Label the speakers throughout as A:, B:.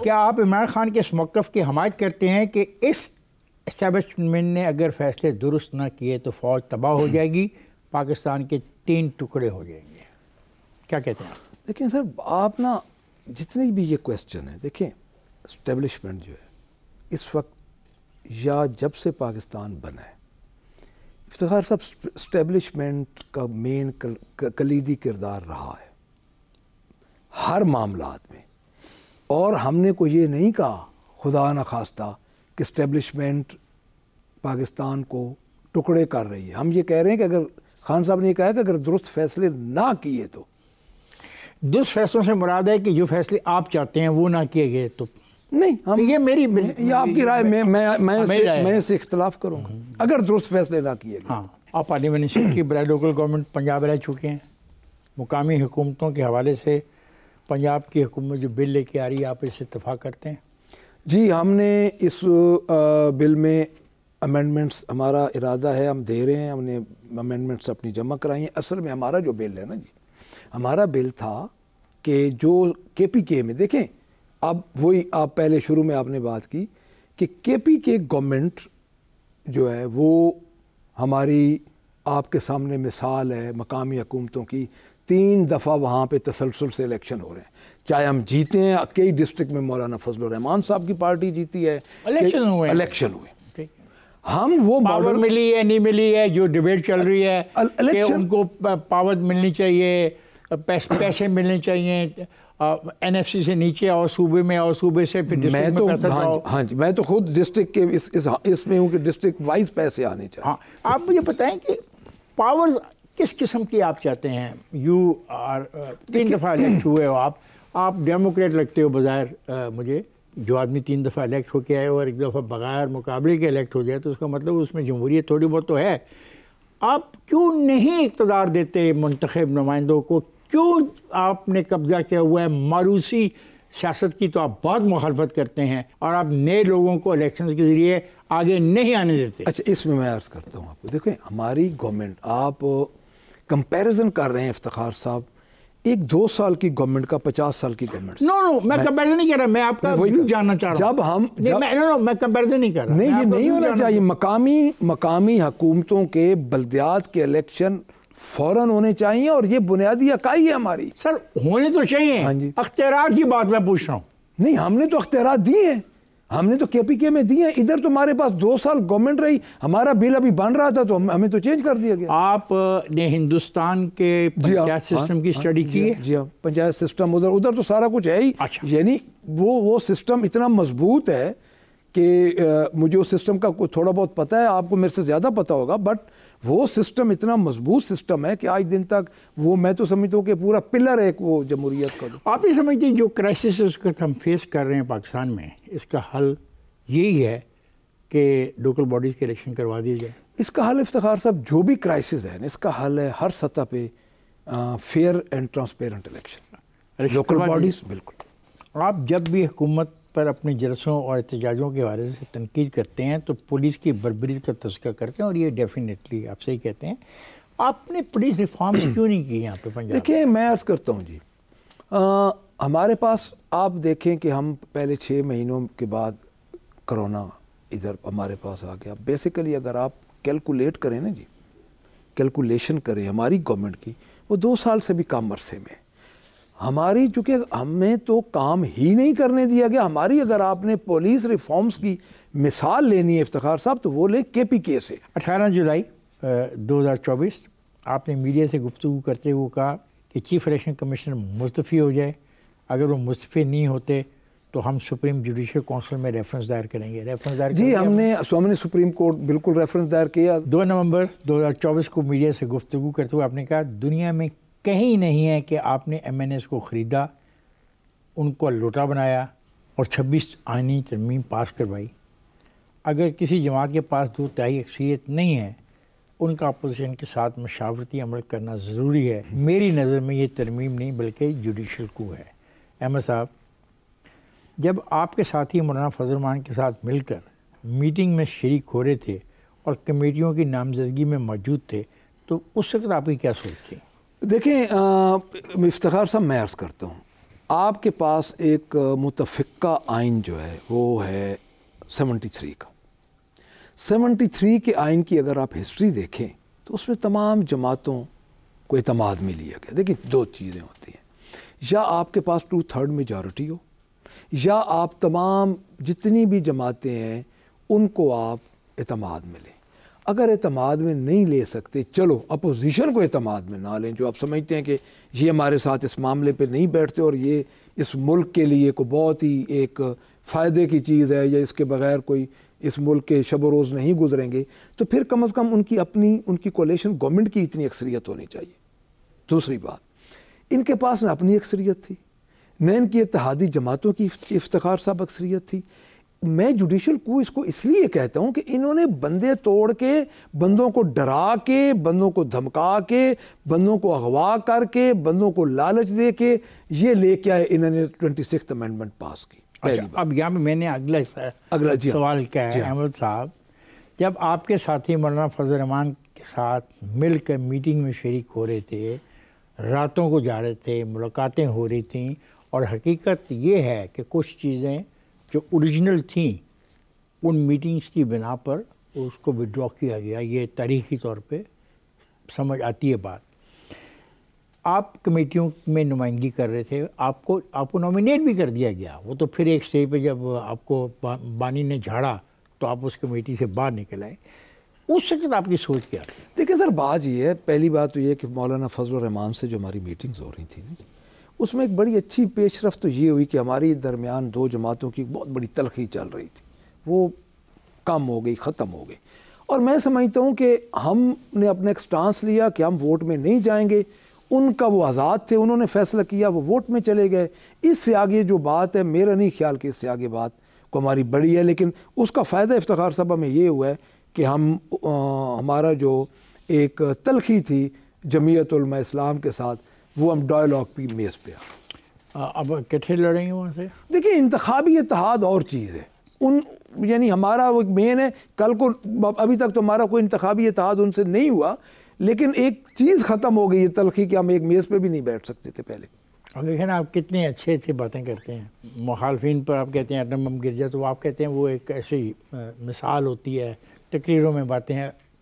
A: کیا آپ عمران خان کے اس موقف کی حمایت کرتے ہیں کہ اس اسٹیبلشمنٹ نے اگر فیصلے درست نہ کیے تو فوج تباہ ہو جائے گی، پاکستان کے 3 ٹکڑے ہو جائیں گے؟ کیا کہتے ہیں آپ؟
B: دیکھیں سر، آپ نا جتنے بھی یہ کویسچن ہے، دیکھیں اسٹیبلشمنٹ جو ہے اس وقت یا جب سے پاکستان بنا ہے، افتخار صاحب اسٹیبلشمنٹ کا مین کلیدی کردار رہا ہے ہر معاملات میں، اور ہم نے کوئی یہ نہیں کہا خدا نخواستہ کہ اسٹیبلشمنٹ پاکستان کو ٹکڑے کر رہی ہے۔ ہم یہ کہہ رہے ہیں کہ اگر خان صاحب نے یہ کہا کہ اگر درست فیصلے نہ کیے تو،
A: درست فیصلوں سے مراد ہے کہ جو فیصلے آپ چاہتے ہیں وہ نہ کیے گئے تو
B: نہیں، یہ آپ کی رائے، میں اس سے اختلاف کروں گا اگر درست فیصلے نہ کیے گئے۔
A: ہاں، آپ پارلیمنٹ سیکرٹری برائے لوکل گورنمنٹ پنجاب رہ چکے ہیں، مقامی حکومتوں کے حوالے سے پنجاب کی حکومت جو بل لے کے آ رہی ہے، آپ اس سے اتفاق کرتے ہیں؟
B: جی، ہم نے اس بل میں امینڈمنٹس، ہمارا ارادہ ہے، ہم دے رہے ہیں، ہم نے امینڈمنٹس اپنی جمع کرائی ہیں۔ اصل میں ہمارا جو بل ہے نا جی، ہمارا بل تھا کہ جو کے پی کے میں، دیکھیں اب وہی آپ پہلے شروع میں آپ نے بات کی کہ کے پی کے گورنمنٹ جو ہے وہ ہماری آپ کے سامنے مثال ہے مقامی حکومتوں کی۔ 3 دفعہ وہاں پہ تسلسل سے الیکشن ہو رہے ہیں، چاہے ہم جیتے ہیں، کئی ڈسٹرکٹ میں مولانا فضل الرحمان صاحب کی پارٹی جیتی ہے، الیکشن ہوئے، ہم وہ
A: پاور ملی ہے نہیں ملی ہے، جو ڈیبیٹ چل رہی ہے کہ ان کو پاور ملنی چاہیے، پیسے ملنے چاہیے این ایف سی سے نیچے اور صوبے میں، اور صوبے سے پھر ڈسٹرکٹ میں پیسہ جاؤ۔
B: ہاں جی، میں تو خود ڈسٹرکٹ کے اس میں ہوں کہ ڈسٹرکٹ وائز پیسے آنے چاہیے۔
A: ہاں، آپ مجھے بتائیں کہ پاورز کس قسم کی آپ چاہتے ہیں؟ 3 دفعہ الیکٹ ہوئے ہو آپ ڈیموکریٹ لگتے ہو بظاہر مجھے، جو آدمی 3 دفعہ الیکٹ ہو کے آئے اور 1 دفعہ بغیر مقابلے کے الیکٹ ہو جائے تو اس کا مطلب اس میں جمہوریت تھوڑی بہت تو ہے۔ آپ کیوں نہیں اقتدار دیتے منتخب نمائندوں کو؟ کیوں آپ نے قبضہ کیا ہوا ہے؟ ماروثی سیاست کی تو آپ بہت مخالفت کرتے ہیں اور آپ نئے لوگوں کو الیکشنز کے ذریعے آگے نہیں آنے دیتے۔
B: اچھا، اس میں عرض کرتا ہوں آپ کو، دیکھیں ہماری گورنمنٹ، آپ کمپیریزن کر رہے ہیں افتخار صاحب، ایک 2 سال کی گورنمنٹ کا 50 سال کی گورنمنٹ۔
A: نو میں کمپیریزن نہیں کر رہا، میں آپ کا ویو جاننا چاہ رہا ہوں۔
B: جب ہم
A: میں کمپیریزن نہیں کر رہا،
B: نہیں، یہ نہیں ہونا چاہیے۔ مقامی حکومتوں کے بلدیات کے الیکشن فوراً ہونے چاہیے، اور یہ بنیادی اکائی ہے ہماری۔
A: سر ہونے تو چاہیے، اختیارات کی بات میں پوچھ رہا ہوں۔
B: نہیں، ہم نے تو اختیارات دیے ہیں، ہم نے تو کے پی کے میں دیے ہیں۔ ادھر تو ہمارے پاس 2 سال گورنمنٹ رہی، ہمارا بل ابھی بن رہا تھا تو ہمیں تو چینج کر دیا گیا۔
A: آپ نے ہندوستان کے پنچایت سسٹم کی اسٹڈی کی ہے؟
B: جی ہاں، پنچایت سسٹم ادھر تو سارا کچھ ہے ہی، یعنی وہ سسٹم اتنا مضبوط ہے کہ مجھے اس سسٹم کا تھوڑا بہت پتہ ہے، آپ کو میرے سے زیادہ پتہ ہوگا، بٹ وہ سسٹم اتنا مضبوط سسٹم ہے کہ آج دن تک وہ، میں تو سمجھتا ہوں کہ پورا پلر ہے وہ جمہوریت کا۔
A: آپ یہ سمجھتے ہیں جو کرائسس اس کا ہم فیس کر رہے ہیں پاکستان میں، اس کا حل یہی ہے کہ لوکل باڈیز کے الیکشن کروا دیے جائے؟
B: اس کا حل افتخار صاحب، جو بھی کرائسس ہے اس کا حل ہے ہر سطح پہ fair and transparent election, local bodies. بالکل،
A: آپ جب بھی حکومت پر اپنے جلسوں اور احتجاجوں کے حوالے سے تنقید کرتے ہیں تو پولیس کی بربریت کا تذکرہ کرتے ہیں، اور یہ ڈیفینیٹلی آپ صحیح کہتے ہیں۔ آپ نے پولیس ریفارمز کیوں نہیں کی یہاں پہ پنجاب؟
B: دیکھیں، میں عرض کرتا ہوں جی، ہمارے پاس آپ دیکھیں کہ ہم پہلے 6 مہینوں کے بعد کرونا ادھر ہمارے پاس آ گیا۔ بیسیکلی اگر آپ کیلکولیٹ کریں نا جی، کیلکولیشن کریں ہماری گورنمنٹ کی، وہ 2 سال سے بھی کم عرصے میں ہماری، چونکہ ہمیں تو کام ہی نہیں کرنے دیا گیا ہماری۔ اگر آپ نے پولیس ریفارمز کی مثال لینی ہے افتخار صاحب تو وہ لیں کے پی کے سے۔
A: 18 جولائی 2024 آپ نے میڈیا سے گفتگو کرتے ہوئے کہا کہ چیف الیکشن کمشنر مستعفی ہو جائے، اگر وہ مستعفی نہیں ہوتے تو ہم سپریم جوڈیشل کونسل میں ریفرنس دائر کریں گے۔ ریفرنس دائر
B: جی، ہم نے سپریم کورٹ بالکل ریفرنس دائر کیا۔
A: 2 نومبر 2024 کو میڈیا سے گفتگو کرتے ہوئے آپ نے کہا دنیا میں کہیں نہیں ہے کہ آپ نے ایم این ایس کو خریدا، ان کو لوٹا بنایا اور 26 آئینی ترمیم پاس کروائی۔ اگر کسی جماعت کے پاس 2/3 اکثریت نہیں ہے، ان کا اپوزیشن کے ساتھ مشاورتی عمل کرنا ضروری ہے۔ میری نظر میں یہ ترمیم نہیں بلکہ جوڈیشل کو ہے۔ احمد صاحب، جب آپ کے ساتھی مولانا فضل الرحمان کے ساتھ مل کر میٹنگ میں شریک ہو رہے تھے اور کمیٹیوں کی نامزدگی میں موجود تھے تو اس وقت آپ کی کیا سوچ تھی؟
B: دیکھیں افتخار صاحب، میں عرض کرتا ہوں آپ کے پاس ایک متفقہ آئین جو ہے وہ ہے 73 کا. 73 کے آئین کی اگر آپ ہسٹری دیکھیں تو اس میں تمام جماعتوں کو اعتماد میں لیا گیا. دیکھیں 2 چیزیں ہوتی ہیں, یا آپ کے پاس 2/3 میجارٹی ہو, یا آپ تمام جتنی بھی جماعتیں ہیں ان کو آپ اعتماد میں لیں. اگر اعتماد میں نہیں لے سکتے, چلو اپوزیشن کو اعتماد میں نہ لیں, جو آپ سمجھتے ہیں کہ یہ ہمارے ساتھ اس معاملے پہ نہیں بیٹھتے اور یہ اس ملک کے لیے کوئی بہت ہی ایک فائدے کی چیز ہے, یا اس کے بغیر کوئی اس ملک کے شب و روز نہیں گزریں گے, تو پھر کم از کم ان کی کولیشن گورنمنٹ کی اتنی اکثریت ہونی چاہیے. دوسری بات, ان کے پاس نہ اپنی اکثریت تھی, نہ ان کی اتحادی جماعتوں کی افتخار صاحب اکثریت تھی. میں جوڈیشل کو اس کو اس لیے کہتا ہوں کہ انہوں نے بندے توڑ کے, بندوں کو ڈرا کے, بندوں کو دھمکا کے, بندوں کو اغوا کر کے, بندوں کو لالچ دے کے یہ لے کے آئے, انہوں نے 26th امینڈمنٹ پاس کی.
A: اب یہاں پہ میں نے اگلا سوال کیا ہے احمد صاحب, جب آپ کے ساتھی مولانا فضل الرحمان کے ساتھ مل کر میٹنگ میں شریک ہو رہے تھے, راتوں کو جا رہے تھے, ملاقاتیں ہو رہی تھیں, اور حقیقت یہ ہے کہ کچھ چیزیں جو اوریجنل تھیں ان میٹنگز کی بنا پر اس کو وڈرا کیا گیا, یہ تاریخی طور پہ سمجھ آتی ہے بات. آپ کمیٹیوں میں نمائندگی کر رہے تھے, آپ کو نومینیٹ بھی کر دیا گیا. وہ تو پھر ایک سٹیج پہ جب آپ کو بانی نے جھاڑا تو آپ اس کمیٹی سے باہر نکل آئے. اس وقت آپ کی سوچ کیا تھی؟
B: دیکھیں سر, بات یہ ہے, پہلی بات تو یہ ہے کہ مولانا فضل الرحمان سے جو ہماری میٹنگز ہو رہی تھیں اس میں ایک بڑی اچھی پیش رفت تو یہ ہوئی کہ ہماری درمیان 2 جماعتوں کی بہت بڑی تلخی چل رہی تھی, وہ کم ہو گئی, ختم ہو گئی. اور میں سمجھتا ہوں کہ ہم نے اپنا ایک سٹانس لیا کہ ہم ووٹ میں نہیں جائیں گے. ان کا وہ آزاد تھے, انہوں نے فیصلہ کیا, وہ ووٹ میں چلے گئے. اس سے آگے جو بات ہے, میرا نہیں خیال کہ اس سے آگے بات کو ہماری بڑی ہے, لیکن اس کا فائدہ افتخار صاحب ہمیں یہ ہوا ہے کہ ہمارا جو ایک تلخی تھی جمعیت علماء اسلام کے ساتھ, وہ ہم ڈائلاگ بھی میز پہ
A: اب کٹھے لڑیں گے وہاں سے.
B: دیکھیں انتخابی اتحاد اور چیز ہے, یعنی ہمارا وہ مین ہے. کل کو ابھی تک تو ہمارا کوئی انتخابی اتحاد ان سے نہیں ہوا, لیکن ایک چیز ختم ہو گئی ہے تلخی کہ ہم ایک میز پہ بھی نہیں بیٹھ سکتے تھے پہلے.
A: اور دیکھیں نا آپ کتنی اچھی باتیں کرتے ہیں. مخالفین پر آپ کہتے ہیں ایٹم بم گر جائے تو آپ کہتے ہیں وہ ایک ایسی مثال ہوتی ہے, تقریروں میں باتیں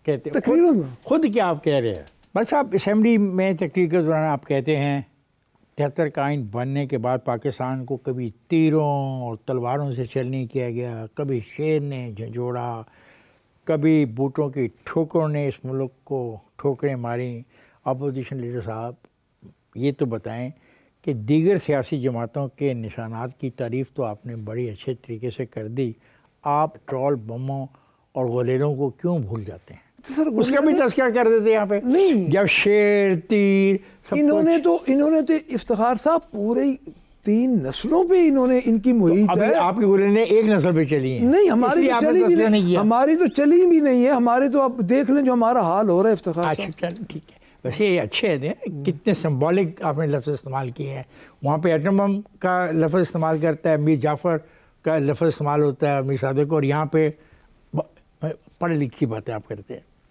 A: کہتے ہیں. تقریروں میں خود کیا آپ کہہ رہے ہیں؟ بس آپ اسمبلی میں تقریر کے دوران آپ کہتے ہیں 73 کا آئین بننے کے بعد پاکستان کو کبھی تیروں اور تلواروں سے چل نہیں کیا گیا, کبھی شیر نے جھنجھوڑا, کبھی بوٹوں کی ٹھوکروں نے اس ملک کو ٹھوکریں ماریں. اپوزیشن لیڈر صاحب یہ تو بتائیں کہ دیگر سیاسی جماعتوں کے نشانات کی تعریف تو آپ نے بڑی اچھے طریقے سے کر دی, آپ ٹرول بموں اور غلیلوں کو کیوں بھول جاتے ہیں؟ اس کا بھی تذکرہ کر دیتے یہاں پہ. نہیں, جب شیر تیر
B: انہوں نے تو افتخار صاحب پورے 3 نسلوں پہ انہوں نے ان کی محیط ہے.
A: آپ کی گولے نے ایک نسل پہ چلی ہیں.
B: نہیں, ہماری تو چلی بھی نہیں, ہماری تو چلی بھی نہیں ہے. ہمارے تو آپ دیکھ لیں جو ہمارا حال ہو رہا ہے افتخار.
A: اچھا چل ٹھیک ہے. ویسے یہ اچھے ہیں, کتنے سمبولک آپ نے لفظ استعمال کیے ہیں. وہاں پہ ایٹم بم کا لفظ استعمال کرتا ہے, میر جعفر کا لفظ استعمال ہوتا ہے, میر صادق, اور یہاں پہ پڑھ لکھی باتیں آپ کرتے ہیں.